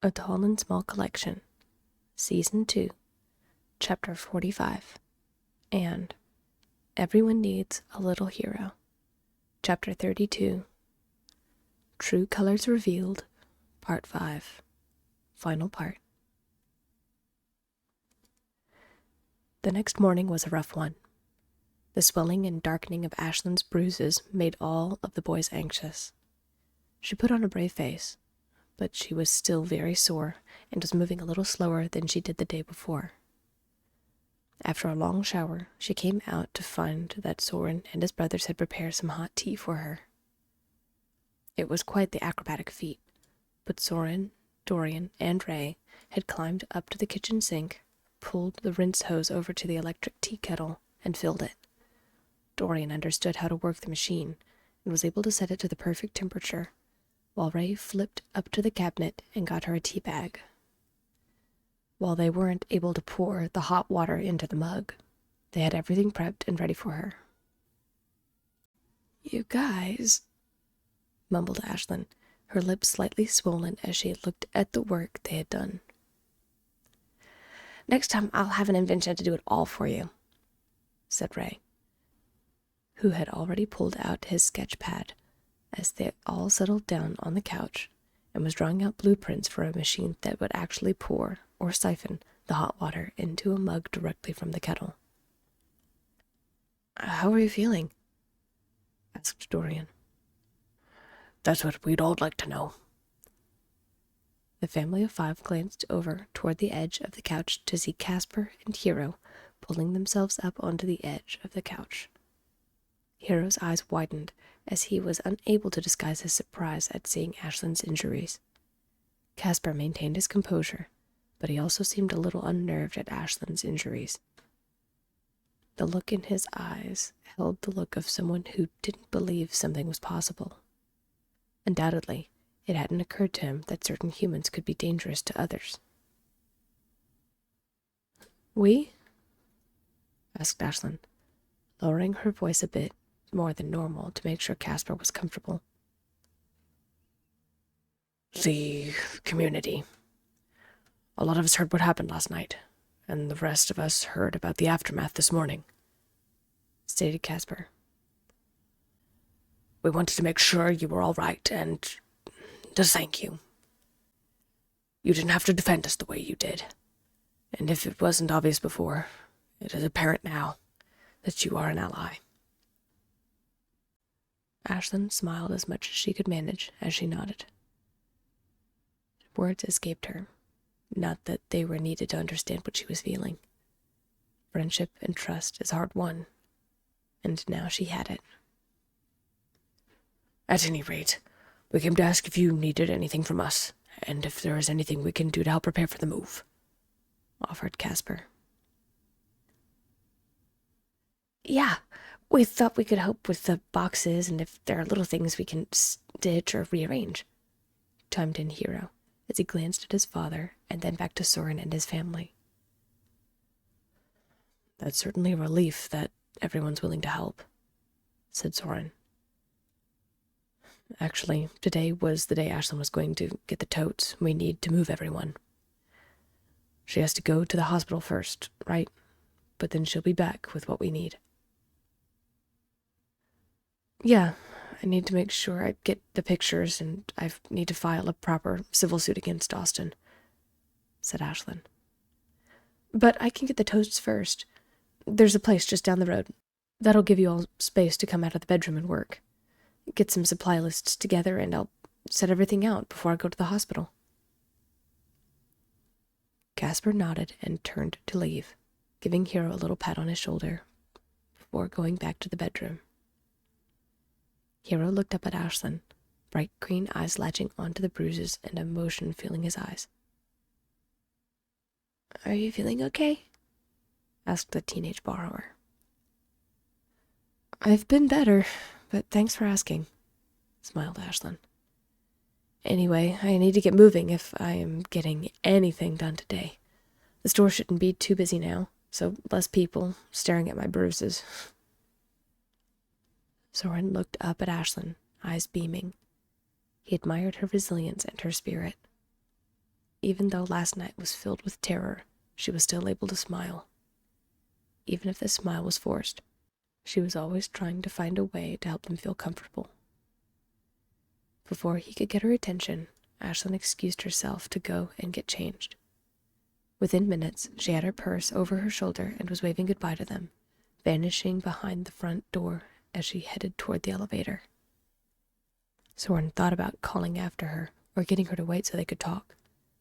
A Tall and Small Collection, Season 2, Chapter 45, and Everyone Needs a Little Hero, Chapter 32, True Colors Revealed, Part 5, Final Part. The next morning was a rough one. The swelling and darkening of Ashlyn's bruises made all of the boys anxious. She put on a brave face, but she was still very sore and was moving a little slower than she did the day before. After a long shower, she came out to find that Soren and his brothers had prepared some hot tea for her. It was quite the acrobatic feat, but Soren, Dorian, and Ray had climbed up to the kitchen sink, pulled the rinse hose over to the electric tea kettle, and filled it. Dorian understood how to work the machine and was able to set it to the perfect temperature, while Ray flipped up to the cabinet and got her a tea bag. While they weren't able to pour the hot water into the mug, they had everything prepped and ready for her. "You guys," mumbled Ashlyn, her lips slightly swollen as she looked at the work they had done. "Next time I'll have an invention to do it all for you," said Ray, who had already pulled out his sketch pad as they all settled down on the couch and was drawing out blueprints for a machine that would actually pour or siphon the hot water into a mug directly from the kettle. "How are you feeling?" asked Dorian. "That's what we'd all like to know." The family of five glanced over toward the edge of the couch to see Casper and Hero pulling themselves up onto the edge of the couch. Hero's eyes widened as he was unable to disguise his surprise at seeing Ashlyn's injuries. Casper maintained his composure, but he also seemed a little unnerved at Ashlyn's injuries. The look in his eyes held the look of someone who didn't believe something was possible. Undoubtedly, it hadn't occurred to him that certain humans could be dangerous to others. "We?" asked Ashlyn, lowering her voice a bit more than normal to make sure Casper was comfortable. "The community. A lot of us heard what happened last night, and the rest of us heard about the aftermath this morning," stated Casper. "We wanted to make sure you were all right, and to thank you. You didn't have to defend us the way you did, and if it wasn't obvious before, it is apparent now that you are an ally." Ashlyn smiled as much as she could manage as she nodded. Words escaped her, not that they were needed to understand what she was feeling. Friendship and trust is hard won, and now she had it. "At any rate, we came to ask if you needed anything from us, and if there is anything we can do to help prepare for the move," offered Casper. "Yeah, we thought we could help with the boxes, and if there are little things we can stitch or rearrange," chimed in Hero, as he glanced at his father and then back to Soren and his family. "That's certainly a relief that everyone's willing to help," said Soren. "Actually, today was the day Ashlyn was going to get the totes we need to move everyone. She has to go to the hospital first, right? But then she'll be back with what we need." "Yeah, I need to make sure I get the pictures, and I need to file a proper civil suit against Austin," said Ashlyn. "But I can get the toasts first. There's a place just down the road. That'll give you all space to come out of the bedroom and work. Get some supply lists together, and I'll set everything out before I go to the hospital." Casper nodded and turned to leave, giving Hero a little pat on his shoulder before going back to the bedroom. Hero looked up at Ashlyn, bright green eyes latching onto the bruises and emotion filling his eyes. "Are you feeling okay?" asked the teenage borrower. "I've been better, but thanks for asking," smiled Ashlyn. "Anyway, I need to get moving if I am getting anything done today. The store shouldn't be too busy now, so less people staring at my bruises." Soren looked up at Ashlyn, eyes beaming. He admired her resilience and her spirit. even though last night was filled with terror, she was still able to smile. Even if the smile was forced, she was always trying to find a way to help them feel comfortable. Before he could get her attention, Ashlyn excused herself to go and get changed. Within minutes, she had her purse over her shoulder and was waving goodbye to them, vanishing behind the front door as she headed toward the elevator. Soren thought about calling after her or getting her to wait so they could talk,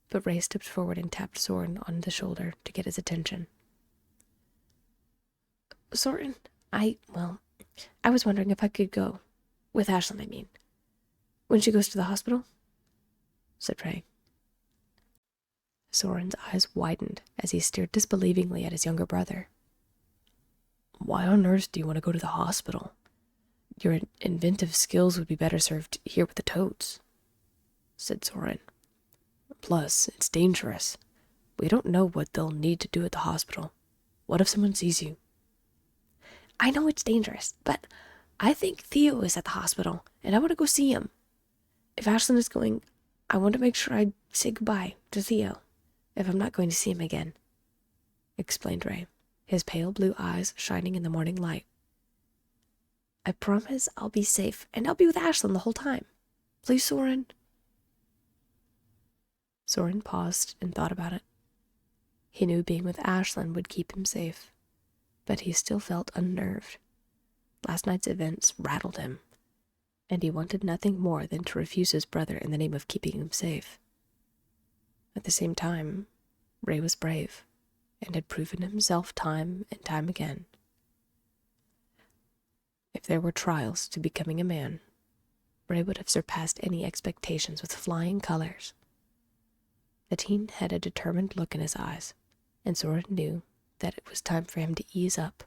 but Ray stepped forward and tapped Soren on the shoulder to get his attention. Soren, I was wondering if I could go. With Ashlyn, I mean. When she goes to the hospital? Said Ray. Soren's eyes widened as he stared disbelievingly at his younger brother. Why on earth do you want to go to the hospital? Your inventive skills would be better served here with the toads, said Soren. Plus, it's dangerous. We don't know what they'll need to do at the hospital. What if someone sees you? I know it's dangerous, but I think Theo is at the hospital, and I want to go see him. If Ashlyn is going, I want to make sure I say goodbye to Theo, if I'm not going to see him again, explained Ray, his pale blue eyes shining in the morning light. I promise I'll be safe, and I'll be with Ashlyn the whole time. Please, Soren? Soren paused and thought about it. He knew being with Ashlyn would keep him safe, but he still felt unnerved. Last night's events rattled him, and he wanted nothing more than to refuse his brother in the name of keeping him safe. At the same time, Ray was brave, and had proven himself time and time again. If there were trials to becoming a man, Ray would have surpassed any expectations with flying colors. The teen had a determined look in his eyes, and Soren knew that it was time for him to ease up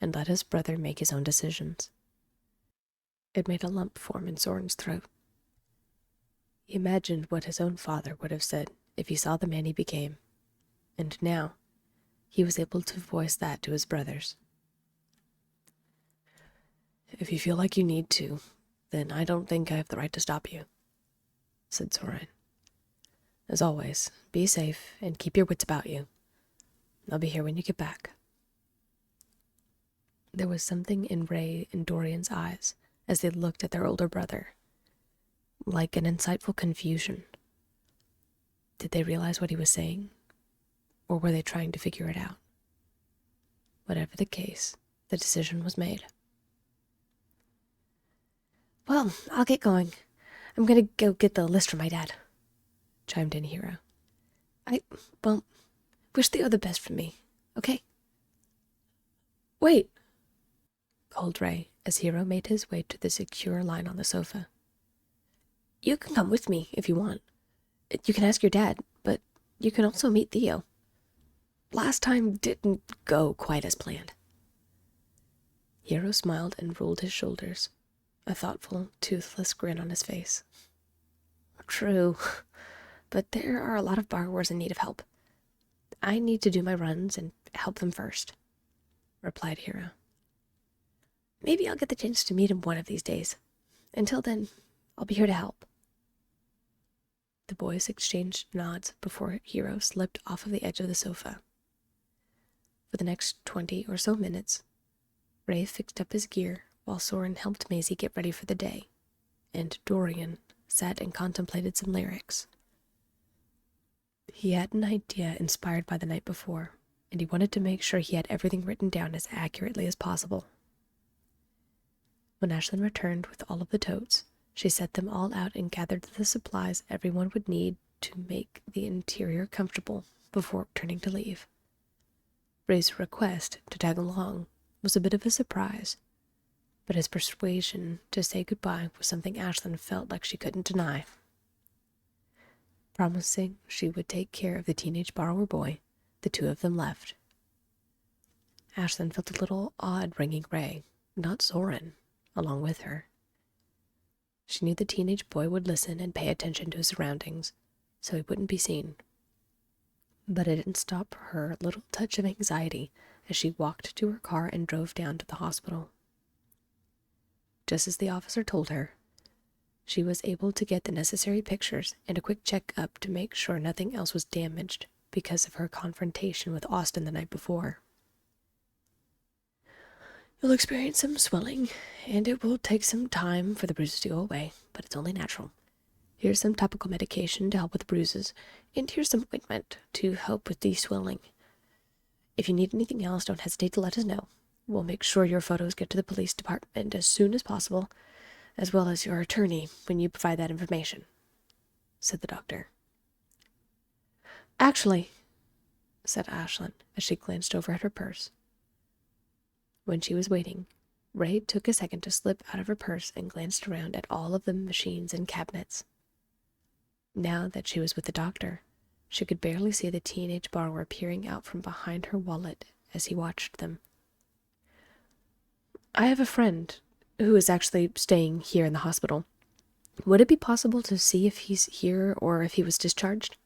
and let his brother make his own decisions. It made a lump form in Soren's throat. He imagined what his own father would have said if he saw the man he became, and now he was able to voice that to his brothers. If you feel like you need to, then I don't think I have the right to stop you, said Soren. As always, be safe and keep your wits about you. I'll be here when you get back. There was something in Ray and Dorian's eyes as they looked at their older brother, like an insightful confusion. Did they realize what he was saying, or were they trying to figure it out? Whatever the case, the decision was made. Well, I'll get going. I'm gonna go get the list from my dad, chimed in Hero. Wish Theo the best for me, okay? Wait, called Ray as Hero made his way to the secure line on the sofa. You can come with me if you want. You can ask your dad, but you can also meet Theo. Last time didn't go quite as planned. Hero smiled and rolled his shoulders, a thoughtful, toothless grin on his face. True, but there are a lot of borrowers in need of help. I need to do my runs and help them first, replied Hero. Maybe I'll get the chance to meet him one of these days. Until then, I'll be here to help. The boys exchanged nods before Hero slipped off of the edge of the sofa. For the next 20 or so minutes, Ray fixed up his gear while Soren helped Maisie get ready for the day, and Dorian sat and contemplated some lyrics. He had an idea inspired by the night before, and he wanted to make sure he had everything written down as accurately as possible. When Ashlyn returned with all of the totes, she set them all out and gathered the supplies everyone would need to make the interior comfortable before turning to leave. Ray's request to tag along was a bit of a surprise, but his persuasion to say goodbye was something Ashlyn felt like she couldn't deny. Promising she would take care of the teenage borrower boy, the two of them left. Ashlyn felt a little odd bringing Ray, not Soren, along with her. She knew the teenage boy would listen and pay attention to his surroundings, so he wouldn't be seen. But it didn't stop her little touch of anxiety as she walked to her car and drove down to the hospital. Just as the officer told her, She was able to get the necessary pictures and a quick check-up to make sure nothing else was damaged because of her confrontation with Austin the night before. You'll experience some swelling, and it will take some time for the bruises to go away, but it's only natural. Here's some topical medication to help with the bruises, and here's some ointment to help with the swelling. If you need anything else, don't hesitate to let us know. We'll make sure your photos get to the police department as soon as possible, as well as your attorney when you provide that information," said the doctor. "Actually," said Ashlyn as she glanced over at her purse. When she was waiting, Ray took a second to slip out of her purse and glanced around at all of the machines and cabinets. Now that she was with the doctor, she could barely see the teenage borrower peering out from behind her wallet as he watched them. "I have a friend who is actually staying here in the hospital. Would it be possible to see if he's here or if he was discharged?"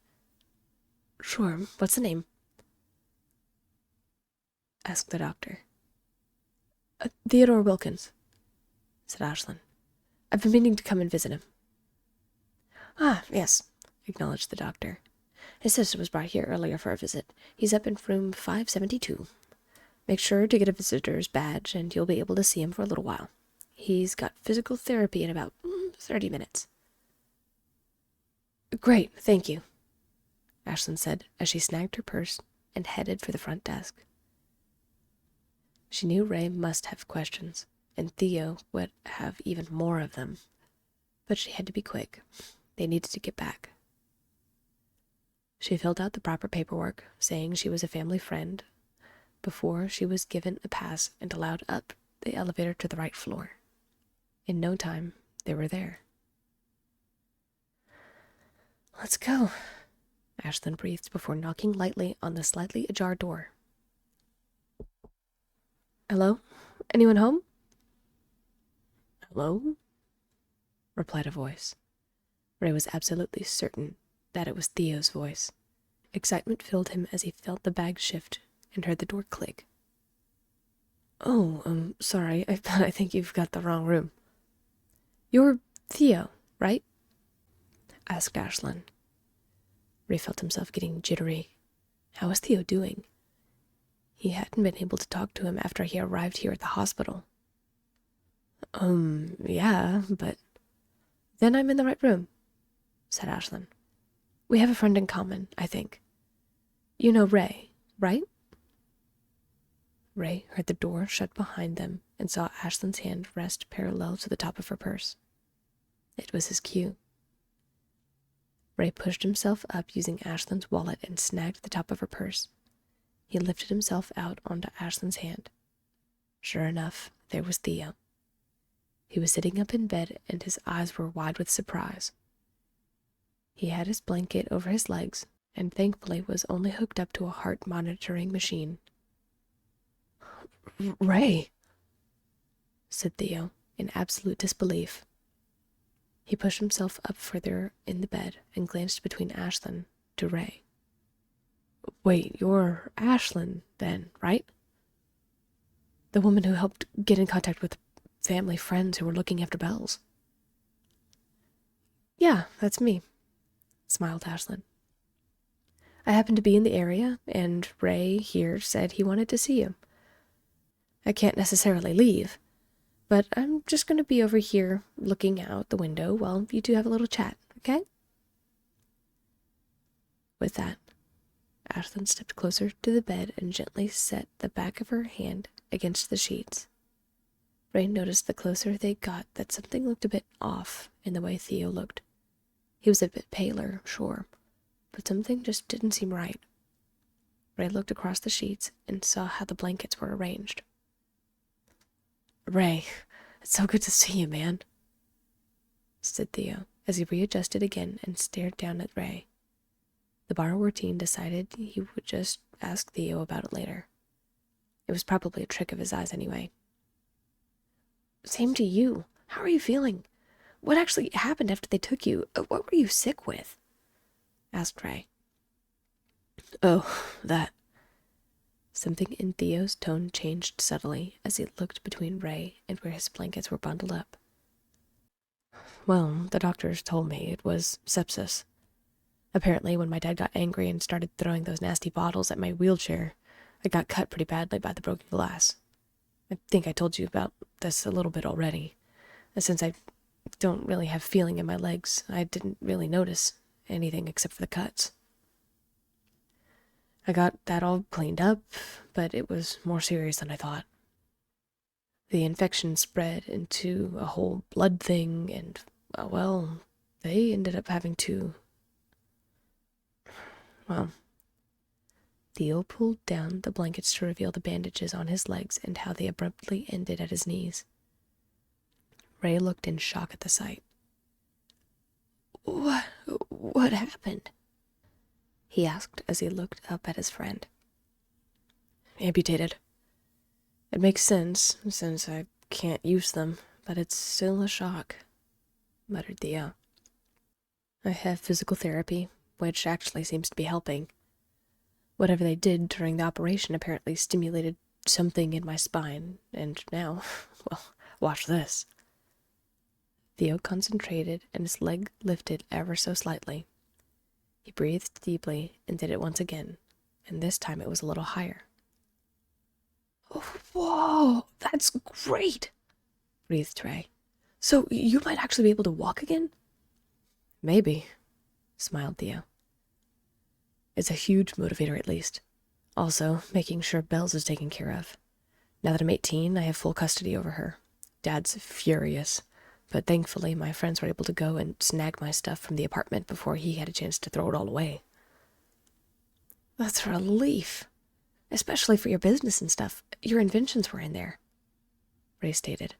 "Sure. What's the name?" asked the doctor. "Theodore Wilkins," said Ashlyn. "I've been meaning to come and visit him." "Ah, yes," acknowledged the doctor. "His sister was brought here earlier for a visit. He's up in room 572. Make sure to get a visitor's badge, and you'll be able to see him for a little while. He's got physical therapy in about 30 minutes. "Great, thank you," Ashlyn said as she snagged her purse and headed for the front desk. She knew Ray must have questions, and Theo would have even more of them. But she had to be quick. They needed to get back. She filled out the proper paperwork, saying she was a family friend, before she was given a pass and allowed up the elevator to the right floor. In no time, they were there. "Let's go," Ashlyn breathed before knocking lightly on the slightly ajar door. "Hello? Anyone home?" "Hello?" replied a voice. Ray was absolutely certain that it was Theo's voice. Excitement filled him as he felt the bag shift and heard the door click. "Oh, sorry, I think you've got the wrong room." "You're Theo, right?" asked Ashlyn. Ray felt himself getting jittery. How was Theo doing? He hadn't been able to talk to him after he arrived here at the hospital. Yeah, but..." "Then I'm in the right room," said Ashlyn. "We have a friend in common, I think. You know Ray, right?" Ray heard the door shut behind them and saw Ashlyn's hand rest parallel to the top of her purse. It was his cue. Ray pushed himself up using Ashlyn's wallet and snagged the top of her purse. He lifted himself out onto Ashlyn's hand. Sure enough, there was Theo. He was sitting up in bed and his eyes were wide with surprise. He had his blanket over his legs and thankfully was only hooked up to a heart-monitoring machine. "Ray," said Theo, in absolute disbelief. He pushed himself up further in the bed and glanced between Ashlyn to Ray. "Wait, you're Ashlyn, then, right? The woman who helped get in contact with family friends who were looking after Bells." "Yeah, that's me," smiled Ashlyn. "I happened to be in the area, and Ray here said he wanted to see you. I can't necessarily leave, but I'm just going to be over here looking out the window while you two have a little chat, okay?" With that, Ashlyn stepped closer to the bed and gently set the back of her hand against the sheets. Ray noticed the closer they got that something looked a bit off in the way Theo looked. He was a bit paler, sure, but something just didn't seem right. Ray looked across the sheets and saw how the blankets were arranged. "Ray, it's so good to see you, man," said Theo as he readjusted again and stared down at Ray. The borrower teen decided he would just ask Theo about it later. It was probably a trick of his eyes anyway. "Same to you. How are you feeling? What actually happened after they took you? What were you sick with?" asked Ray. "Oh, that..." Something in Theo's tone changed subtly as he looked between Ray and where his blankets were bundled up. Well, the doctors told me it was sepsis. Apparently, when my dad got angry and started throwing those nasty bottles at my wheelchair, I got cut pretty badly by the broken glass. I think I told you about this a little bit already. Since I don't really have feeling in my legs, I didn't really notice anything except for the cuts. I got that all cleaned up, but it was more serious than I thought. The infection spread into a whole blood thing, and, well, they ended up having to... Well, Theo pulled down the blankets to reveal the bandages on his legs and how they abruptly ended at his knees. Ray looked in shock at the sight. What happened? He asked as he looked up at his friend. Amputated. It makes sense, since I can't use them, but it's still a shock, muttered Theo. I have physical therapy, which actually seems to be helping. Whatever they did during the operation apparently stimulated something in my spine, and now, well, watch this. Theo concentrated, and his leg lifted ever so slightly. He breathed deeply and did it once again, and this time it was a little higher. Whoa, that's great, breathed Ray. So you might actually be able to walk again? Maybe, smiled Theo. It's a huge motivator at least. Also, making sure Bells is taken care of. Now that I'm 18, I have full custody over her. Dad's furious, but thankfully my friends were able to go and snag my stuff from the apartment before he had a chance to throw it all away. That's a relief. Especially for your business and stuff. Your inventions were in there, Ray stated.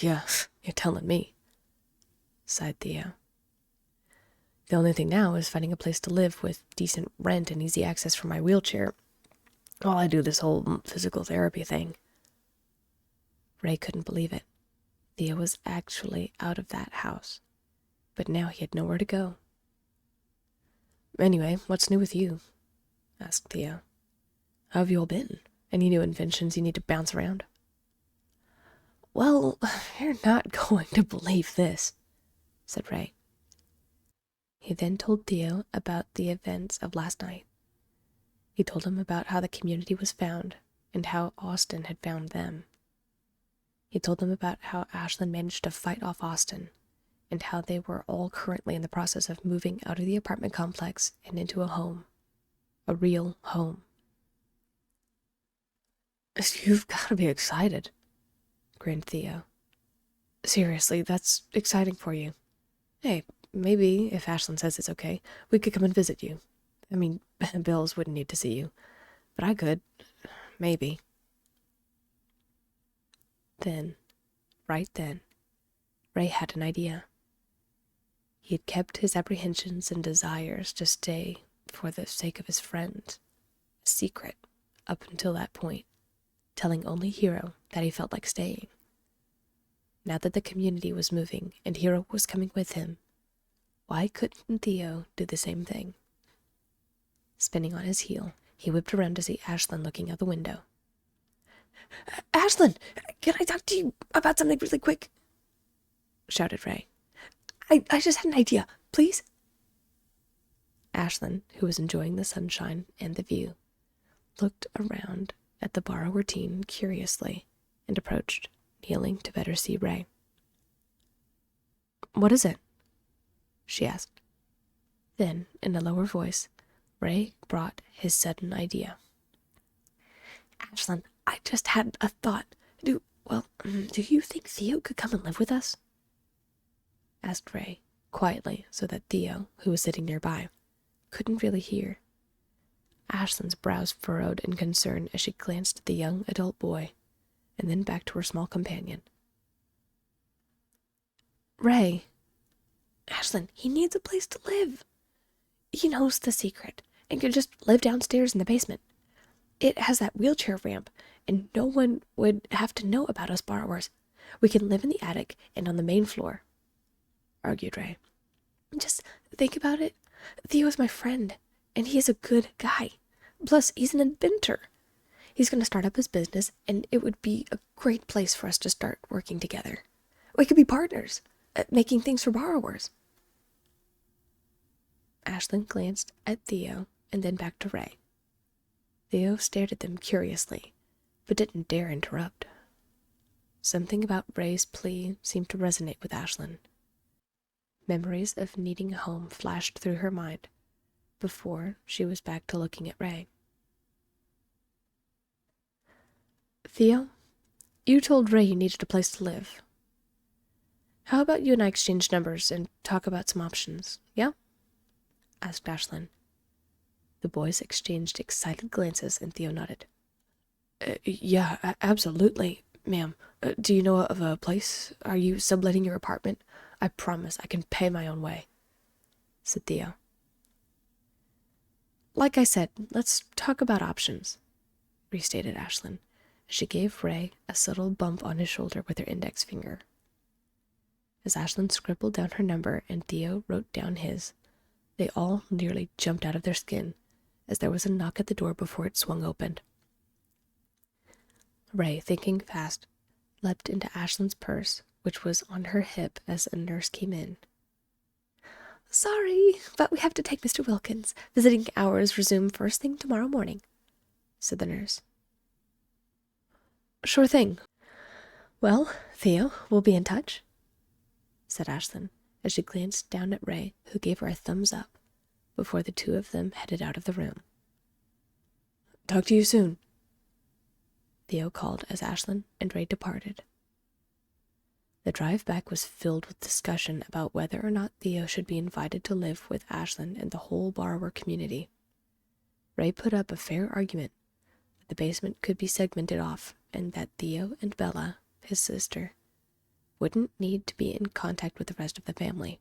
Yeah, you're telling me, sighed Theo. The only thing now is finding a place to live with decent rent and easy access for my wheelchair while I do this whole physical therapy thing. Ray couldn't believe it. Theo was actually out of that house, but now he had nowhere to go. Anyway, what's new with you? Asked Theo. How have you all been? Any new inventions you need to bounce around? Well, you're not going to believe this, said Ray. He then told Theo about the events of last night. He told him about how the community was found and how Austin had found them. He told them about how Ashlyn managed to fight off Austin and how they were all currently in the process of moving out of the apartment complex and into a home. A real home. You've got to be excited, grinned Theo. Seriously, that's exciting for you. Hey, maybe, if Ashlyn says it's okay, we could come and visit you. I mean, Bills wouldn't need to see you, but I could. Maybe. Then, right then, Ray had an idea. He had kept his apprehensions and desires to stay, for the sake of his friends, a secret up until that point, telling only Hero that he felt like staying. Now that the community was moving and Hero was coming with him, why couldn't Theo do the same thing? Spinning on his heel, he whipped around to see Ashlyn looking out the window. Ashlyn, can I talk to you about something really quick? Shouted Ray. I just had an idea, please? Ashlyn, who was enjoying the sunshine and the view, looked around at the borrower teen curiously and approached, kneeling to better see Ray. What is it? She asked. Then, in a lower voice, Ray brought his sudden idea. Ashlyn, I just had a thought. Do you think Theo could come and live with us? Asked Ray, quietly, so that Theo, who was sitting nearby, couldn't really hear. Ashlyn's brows furrowed in concern as she glanced at the young adult boy, and then back to her small companion. Ray, Ashlyn, he needs a place to live. He knows the secret, and can just live downstairs in the basement. It has that wheelchair ramp, and no one would have to know about us borrowers. We can live in the attic and on the main floor, argued Ray. Just think about it. Theo's my friend, and he is a good guy. Plus, he's an inventor. He's going to start up his business, and it would be a great place for us to start working together. We could be partners. making things for borrowers. Ashlyn glanced at Theo and then back to Ray. Theo stared at them curiously, but didn't dare interrupt. Something about Ray's plea seemed to resonate with Ashlyn. Memories of needing a home flashed through her mind before she was back to looking at Ray. Theo, you told Ray you needed a place to live. How about you and I exchange numbers and talk about some options, yeah? Asked Ashlyn. The boys exchanged excited glances and Theo nodded. Yeah, absolutely, ma'am. Do you know of a place? Are you subletting your apartment? I promise I can pay my own way, said Theo. Like I said, let's talk about options, restated Ashlyn. She gave Ray a subtle bump on his shoulder with her index finger. As Ashlyn scribbled down her number and Theo wrote down his, they all nearly jumped out of their skin as there was a knock at the door before it swung open. Ray, thinking fast, leapt into Ashlyn's purse, which was on her hip as a nurse came in. Sorry, but we have to take Mr. Wilkins. Visiting hours resume first thing tomorrow morning, said the nurse. Sure thing. Well, Theo, we'll be in touch, said Ashlyn, as she glanced down at Ray, who gave her a thumbs up before the two of them headed out of the room. Talk to you soon, Theo called as Ashlyn and Ray departed. The drive back was filled with discussion about whether or not Theo should be invited to live with Ashlyn and the whole borrower community. Ray put up a fair argument that the basement could be segmented off and that Theo and Bella, his sister, wouldn't need to be in contact with the rest of the family.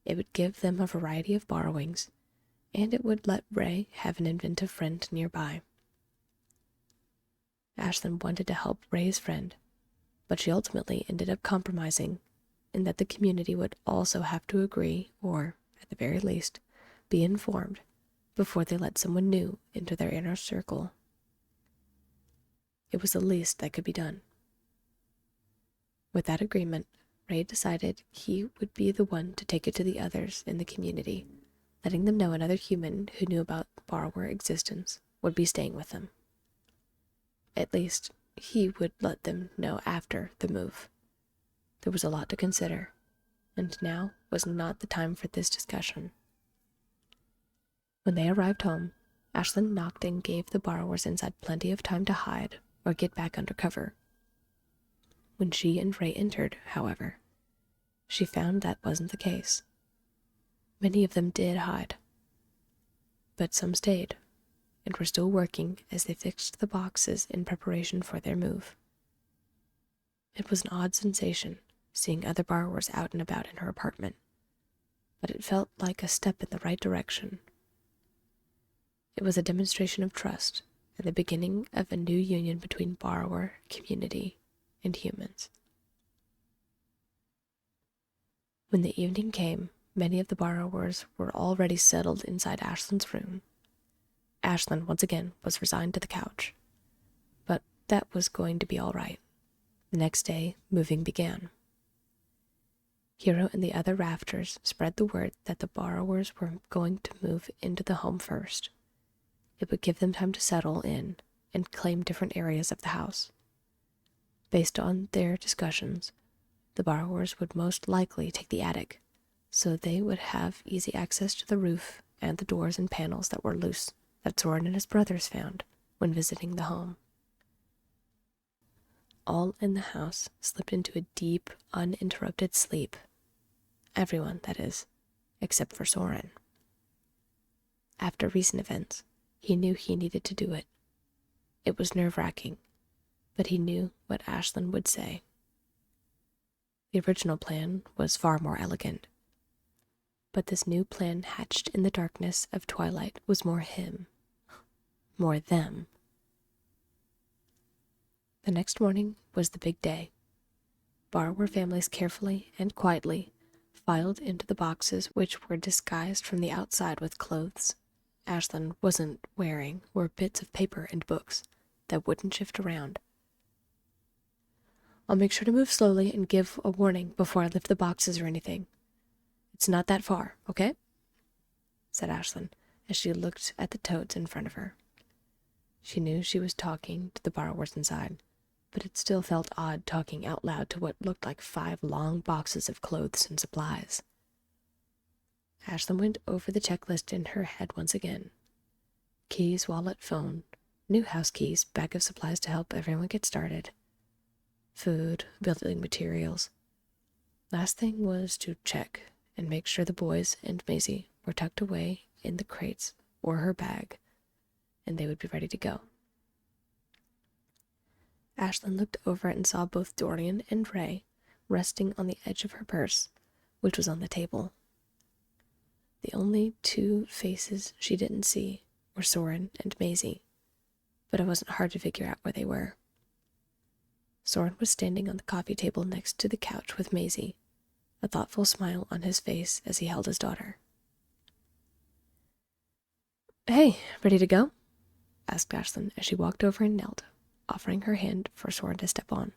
It would give them a variety of borrowings, and it would let Ray have an inventive friend nearby. Ashlyn wanted to help Ray's friend, but she ultimately ended up compromising in that the community would also have to agree, or, at the very least, be informed before they let someone new into their inner circle. It was the least that could be done. With that agreement, Ray decided he would be the one to take it to the others in the community, letting them know another human who knew about borrower existence would be staying with them. At least, he would let them know after the move. There was a lot to consider, and now was not the time for this discussion. When they arrived home, Ashlyn knocked and gave the borrowers inside plenty of time to hide or get back under cover. When she and Ray entered, however, she found that wasn't the case. Many of them did hide, but some stayed and were still working as they fixed the boxes in preparation for their move. It was an odd sensation seeing other borrowers out and about in her apartment, but it felt like a step in the right direction. It was a demonstration of trust and the beginning of a new union between borrower, community, and humans. When the evening came, many of the borrowers were already settled inside Ashlyn's room. Ashlyn, once again, was resigned to the couch, but that was going to be all right. The next day, moving began. Hero and the other rafters spread the word that the borrowers were going to move into the home first. It would give them time to settle in and claim different areas of the house. Based on their discussions, the borrowers would most likely take the attic, so they would have easy access to the roof and the doors and panels that were loose that Soren and his brothers found when visiting the home. All in the house slipped into a deep, uninterrupted sleep. Everyone, that is, except for Soren. After recent events, he knew he needed to do it. It was nerve-wracking, but he knew what Ashlyn would say. The original plan was far more elegant, but this new plan hatched in the darkness of twilight was more him, more them. The next morning was the big day. Borrower families carefully and quietly filed into the boxes which were disguised from the outside with clothes Ashlyn wasn't wearing or bits of paper and books that wouldn't shift around. I'll make sure to move slowly and give a warning before I lift the boxes or anything. It's not that far, okay? Said Ashlyn as she looked at the totes in front of her. She knew she was talking to the borrowers inside, but it still felt odd talking out loud to what looked like 5 long boxes of clothes and supplies. Ashlyn went over the checklist in her head once again. Keys, wallet, phone, new house keys, bag of supplies to help everyone get started, food, building materials. Last thing was to check and make sure the boys and Maisie were tucked away in the crates or her bag, and they would be ready to go. Ashlyn looked over and saw both Dorian and Ray resting on the edge of her purse, which was on the table. The only 2 faces she didn't see were Soren and Maisie, but it wasn't hard to figure out where they were. Soren was standing on the coffee table next to the couch with Maisie, a thoughtful smile on his face as he held his daughter. "Hey, ready to go?" asked Ashlyn as she walked over and knelt, offering her hand for Soren to step on.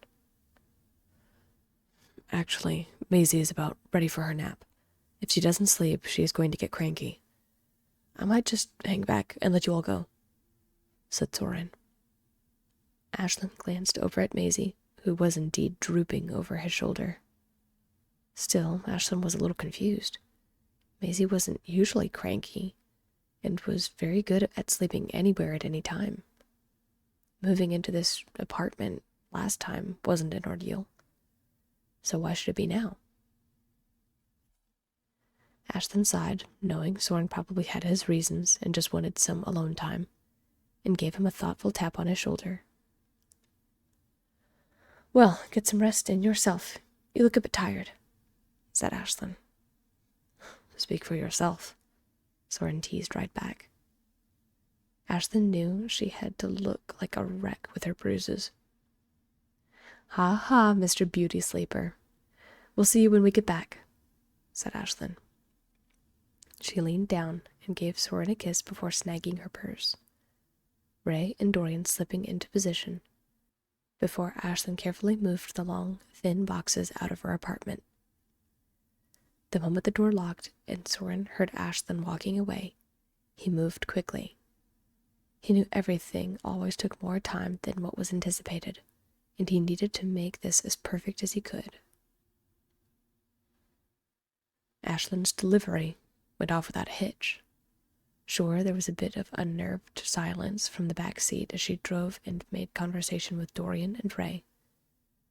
"Actually, Maisie is about ready for her nap. If she doesn't sleep, she is going to get cranky. I might just hang back and let you all go," said Soren. Ashlyn glanced over at Maisie, who was indeed drooping over his shoulder. Still, Ashlyn was a little confused. Maisie wasn't usually cranky, and was very good at sleeping anywhere at any time. Moving into this apartment last time wasn't an ordeal, so why should it be now? Ashlyn sighed, knowing Soren probably had his reasons and just wanted some alone time, and gave him a thoughtful tap on his shoulder. "Well, get some rest in yourself. You look a bit tired," said Ashlyn. "Speak for yourself," Soren teased right back. Ashlyn knew she had to look like a wreck with her bruises. "Ha ha, Mr. Beauty Sleeper. We'll see you when we get back," said Ashlyn. She leaned down and gave Soren a kiss before snagging her purse. Ray and Dorian slipping into position before Ashlyn carefully moved the long, thin boxes out of her apartment. The moment the door locked and Soren heard Ashlyn walking away, he moved quickly. He knew everything always took more time than what was anticipated, and he needed to make this as perfect as he could. Ashlyn's delivery went off without a hitch. Sure, there was a bit of unnerved silence from the back seat as she drove and made conversation with Dorian and Ray,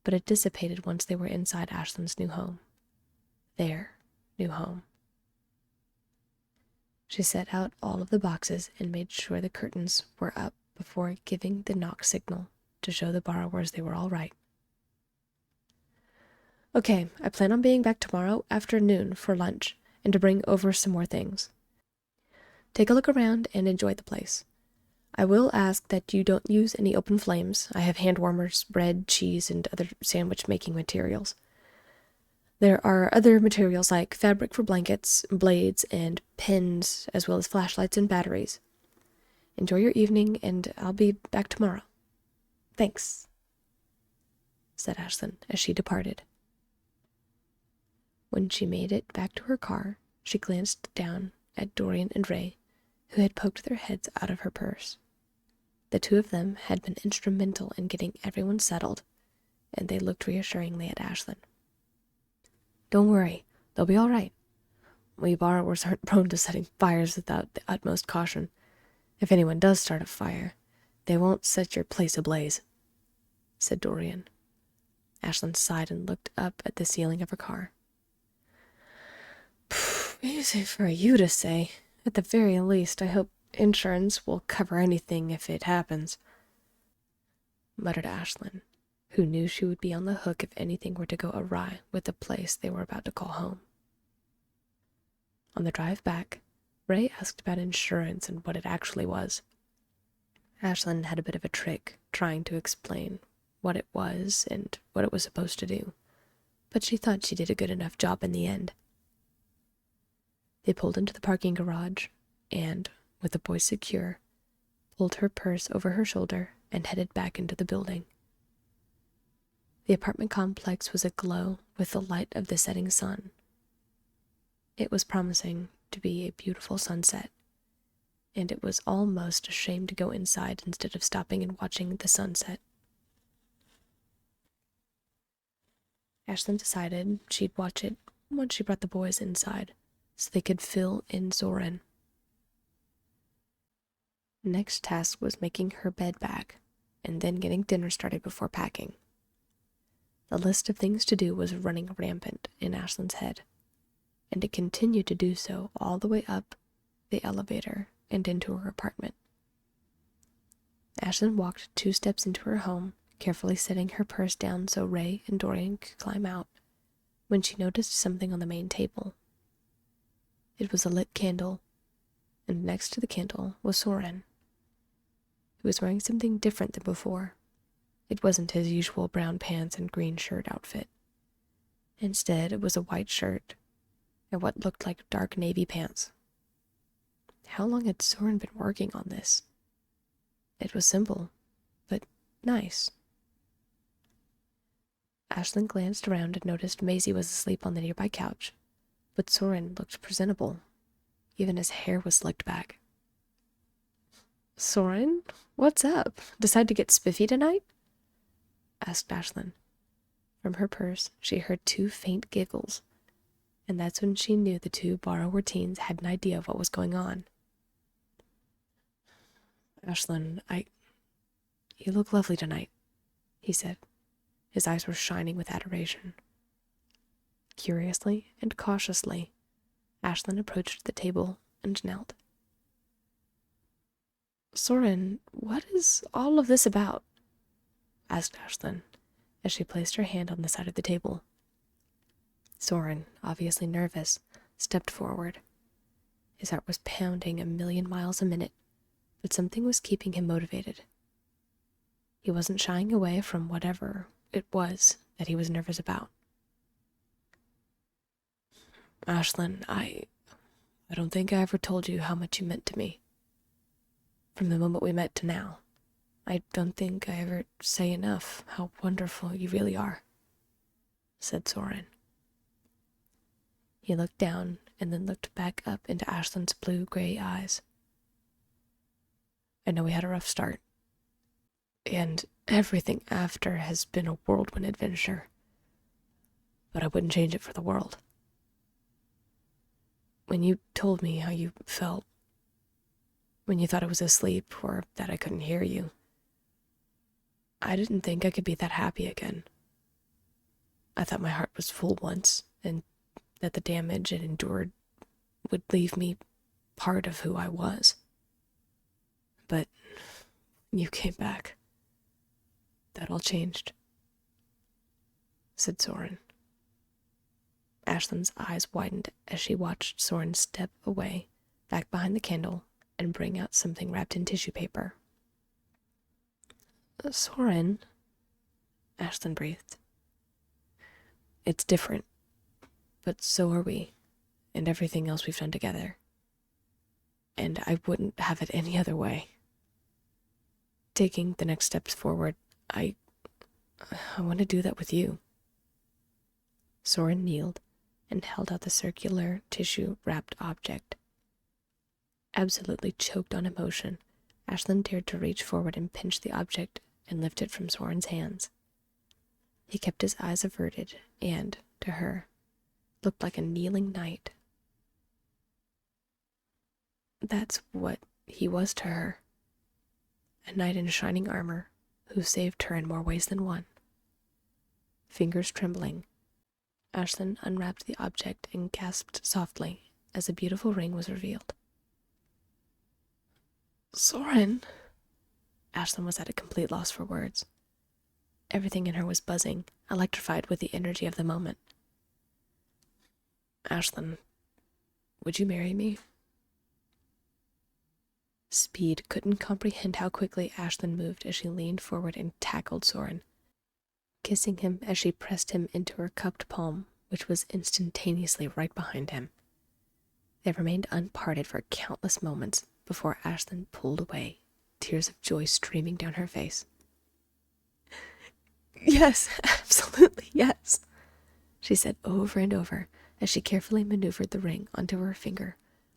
but it dissipated once they were inside Ashlyn's new home. Their new home. She set out all of the boxes and made sure the curtains were up before giving the knock signal to show the borrowers they were all right. "Okay, I plan on being back tomorrow afternoon for lunch and to bring over some more things. Take a look around and enjoy the place. I will ask that you don't use any open flames. I have hand warmers, bread, cheese, and other sandwich-making materials. There are other materials like fabric for blankets, blades, and pins, as well as flashlights and batteries. Enjoy your evening, and I'll be back tomorrow. Thanks," said Ashlyn as she departed. When she made it back to her car, she glanced down at Dorian and Ray, who had poked their heads out of her purse. The 2 of them had been instrumental in getting everyone settled, and they looked reassuringly at Ashlyn. "Don't worry, they'll be all right. We borrowers aren't prone to setting fires without the utmost caution. If anyone does start a fire, they won't set your place ablaze," said Dorian. Ashlyn sighed and looked up at the ceiling of her car. "Easy for you to say. At the very least, I hope insurance will cover anything if it happens," muttered Ashlyn, who knew she would be on the hook if anything were to go awry with the place they were about to call home. On the drive back, Ray asked about insurance and what it actually was. Ashlyn had a bit of a trick trying to explain what it was and what it was supposed to do, but she thought she did a good enough job in the end. They pulled into the parking garage and, with the boys secure, pulled her purse over her shoulder and headed back into the building. The apartment complex was aglow with the light of the setting sun. It was promising to be a beautiful sunset, and it was almost a shame to go inside instead of stopping and watching the sunset. Ashlyn decided she'd watch it once she brought the boys inside, so they could fill in Soren. Next task was making her bed back, and then getting dinner started before packing. The list of things to do was running rampant in Ashlyn's head, and it continued to do so all the way up the elevator and into her apartment. Ashlyn walked 2 steps into her home, carefully setting her purse down so Ray and Dorian could climb out, when she noticed something on the main table. It was a lit candle, and next to the candle was Soren. He was wearing something different than before. It wasn't his usual brown pants and green shirt outfit. Instead, it was a white shirt and what looked like dark navy pants. How long had Soren been working on this? It was simple, but nice. Ashlyn glanced around and noticed Maisie was asleep on the nearby couch, but Soren looked presentable. Even his hair was slicked back. "Soren, what's up? Decide to get spiffy tonight?" asked Ashlyn. From her purse, she heard 2 faint giggles, and that's when she knew the 2 borrower teens had an idea of what was going on. "Ashlyn, you look lovely tonight," he said. His eyes were shining with adoration. Curiously and cautiously, Ashlyn approached the table and knelt. "Soren, what is all of this about?" asked Ashlyn, as she placed her hand on the side of the table. Soren, obviously nervous, stepped forward. His heart was pounding 1,000,000 miles a minute, but something was keeping him motivated. He wasn't shying away from whatever it was that he was nervous about. "Ashlyn, I don't think I ever told you how much you meant to me. From the moment we met to now, I don't think I ever say enough how wonderful you really are," said Soren. He looked down and then looked back up into Ashlyn's blue-gray eyes. "I know we had a rough start, and everything after has been a whirlwind adventure, but I wouldn't change it for the world. When you told me how you felt, when you thought I was asleep or that I couldn't hear you, I didn't think I could be that happy again. I thought my heart was full once, and that the damage it endured would leave me part of who I was. But you came back. That all changed," said Soren. Ashlyn's eyes widened as she watched Soren step away, back behind the candle, and bring out something wrapped in tissue paper. "Soren," Ashlyn breathed. "It's different, but so are we, and everything else we've done together. And I wouldn't have it any other way. Taking the next steps forward, I want to do that with you." Soren kneeled and held out the circular tissue-wrapped object. Absolutely choked on emotion, Ashlyn dared to reach forward and pinch the object and lift it from Soren's hands. He kept his eyes averted and, to her, looked like a kneeling knight. That's what he was to her. A knight in shining armor who saved her in more ways than one. Fingers trembling, Ashlyn unwrapped the object and gasped softly as a beautiful ring was revealed. "Soren!" Ashlyn was at a complete loss for words. Everything in her was buzzing, electrified with the energy of the moment. "Ashlyn, would you marry me?" Speed couldn't comprehend how quickly Ashlyn moved as she leaned forward and tackled Soren, kissing him as she pressed him into her cupped palm, which was instantaneously right behind him. They remained unparted for countless moments before Ashlyn pulled away, tears of joy streaming down her face. "Yes, absolutely yes, she said over and over as she carefully maneuvered the ring onto her finger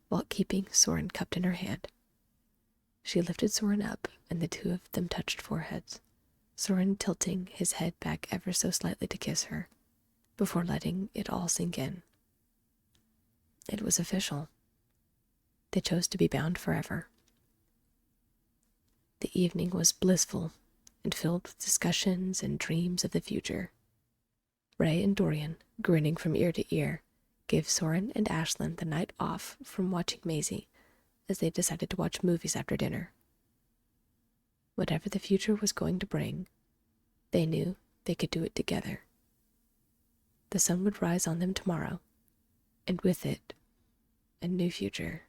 while keeping Soren cupped in her hand. She lifted Soren up, and the two of them touched foreheads, Soren tilting his head back ever so slightly to kiss her, before letting it all sink in. It was official. They chose to be bound forever. The evening was blissful and filled with discussions and dreams of the future. Ray and Dorian, grinning from ear to ear, gave Soren and Ashlyn the night off from watching Maisie as they decided to watch movies after dinner. Whatever the future was going to bring, they knew they could do it together. The sun would rise on them tomorrow, and with it, a new future.